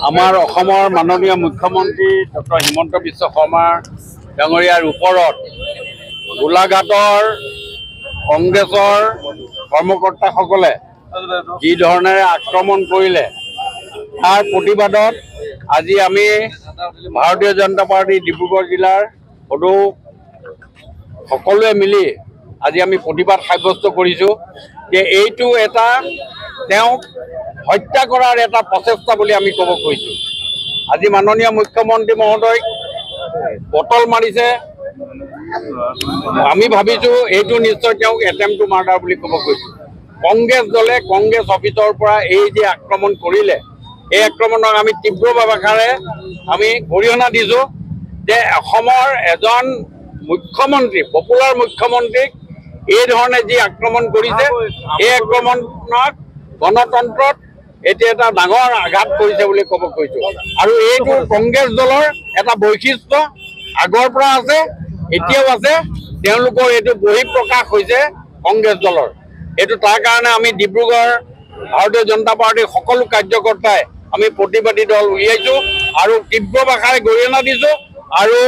আমাৰ অসমৰ মাননীয় মুখ্যমন্ত্ৰী ডক্টৰ হিমন্ত বিশ্ব শৰ্মা ডাঙৰীয়াৰ ওপৰত গোলাঘাটৰ কংগ্ৰেছৰ কৰ্মকৰ্তাসকলে যি ধৰণে আক্ৰমণ কৰিলে তাৰ প্ৰতিবাদত আজি আমি ভাৰতীয় জনতা পাৰ্টি ডিব্ৰুগড় জিলাৰ সদৌ সকলোৱে মিলি আজি আমি প্ৰতিবাদ সাব্যস্ত কৰিছোঁ যে এইটো এটা তেওঁক হত্যা কৰাৰ এটা প্ৰচেষ্টা বুলি আমি ক'ব খুজিছোঁ। আজি মাননীয় মুখ্যমন্ত্ৰী মহোদয় বটল মাৰিছে, আমি ভাবিছোঁ এইটো নিশ্চয় তেওঁক এটেম্প টু মাৰ্ডাৰ বুলি ক'ব খুজিছোঁ। কংগ্ৰেছ দলে কংগ্ৰেছ অফিচৰ পৰা এই যে আক্ৰমণ কৰিলে, এই আক্ৰমণক আমি তীব্ৰ ভাষাৰে আমি গৰিহণা দিছোঁ যে অসমৰ এজন মুখ্যমন্ত্ৰী, পপুলাৰ মুখ্যমন্ত্ৰীক এই ধৰণে যি আক্ৰমণ কৰিছে, এই আক্ৰমণক গণতন্ত্ৰত এতিয়া এটা ডাঙৰ আঘাত কৰিছে বুলি ক'ব খুজিছোঁ। আৰু এইটো কংগ্ৰেছ দলৰ এটা বৈশিষ্ট্য আগৰ পৰা আছে, এতিয়াও আছে। তেওঁলোকৰ এইটো বহিঃপ্ৰকাশ হৈছে কংগ্ৰেছ দলৰ। এইটো তাৰ কাৰণে আমি ডিব্ৰুগড় ভাৰতীয় জনতা পাৰ্টিৰ সকলো কাৰ্যকৰ্তাই আমি প্ৰতিবাদী দল উলিয়াইছোঁ আৰু তীব্ৰ ভাষাৰে গৰিহণা দিছোঁ। আৰু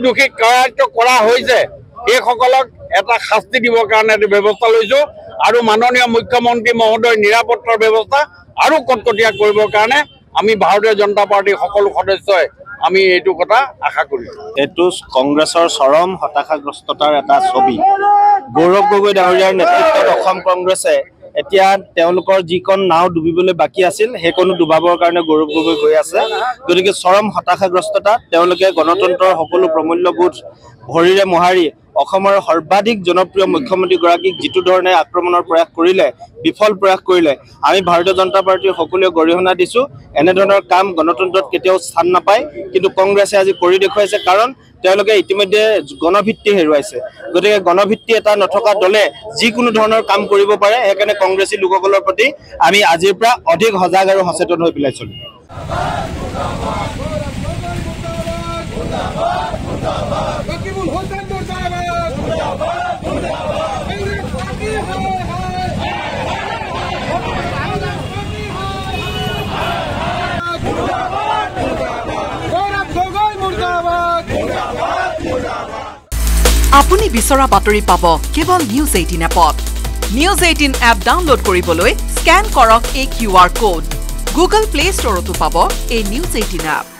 দোষীক কাৰায়ত্ব কৰা হৈছে সেইসকলক এটা শাস্তি দিবৰ কাৰণে এটা ব্যৱস্থা লৈছোঁ। আৰু মাননীয় মুখ্যমন্ত্ৰী মহোদয়ৰ নিৰাপত্তাৰ ব্যৱস্থা আৰু কটকটীয়া কৰিবৰ কাৰণে আমি ভাৰতীয় জনতা পাৰ্টিৰ সকলো সদস্যই আমি এইটো কথা আশা কৰিছোঁ। এইটো কংগ্ৰেছৰ চৰম হতাশাগ্ৰস্ততাৰ এটা ছবি। গৌৰৱ গগৈ ডাঙৰীয়াৰ নেতৃত্বত অসম কংগ্ৰেছে এতিয়া তেওঁলোকৰ যিখন নাও ডুবিবলৈ বাকী আছিল সেইকণো ডুবাবৰ কাৰণে গৌৰৱ গগৈ গৈ আছে। গতিকে চৰম হতাশাগ্ৰস্ততা। তেওঁলোকে গণতন্ত্ৰৰ সকলো প্ৰমূল্যবোধ ভৰিৰে মোহাৰি অসমৰ সৰ্বাধিক জনপ্ৰিয় মুখ্যমন্ত্ৰীগৰাকীক যিটো ধৰণে আক্ৰমণৰ প্ৰয়াস কৰিলে, বিফল প্ৰয়াস কৰিলে, আমি ভাৰতীয় জনতা পাৰ্টিৰ সকলোৱে গৰিহণা দিছোঁ। এনেধৰণৰ কাম গণতন্ত্ৰত কেতিয়াও স্থান নাপায়, কিন্তু কংগ্ৰেছে আজি কৰি দেখুৱাইছে। কাৰণ তেওঁলোকে ইতিমধ্যে গণভিত্তি হেৰুৱাইছে। গতিকে গণভিত্তি এটা নথকা দলে যিকোনো ধৰণৰ কাম কৰিব পাৰে। সেইকাৰণে কংগ্ৰেছী লোকসকলৰ প্ৰতি আমি আজিৰ পৰা অধিক সজাগ আৰু সচেতন হৈ পেলাই চলিম। আপুনি বিচৰা বাতৰি পাব কেৱল নিউজ 18 এপত। নিউজ 18 এপ ডাউনলোড কৰিবলৈ স্কেন কৰক এই QR কোড। গুগল প্লে ষ্টৰতো পাব এই নিউজ 18 এপ।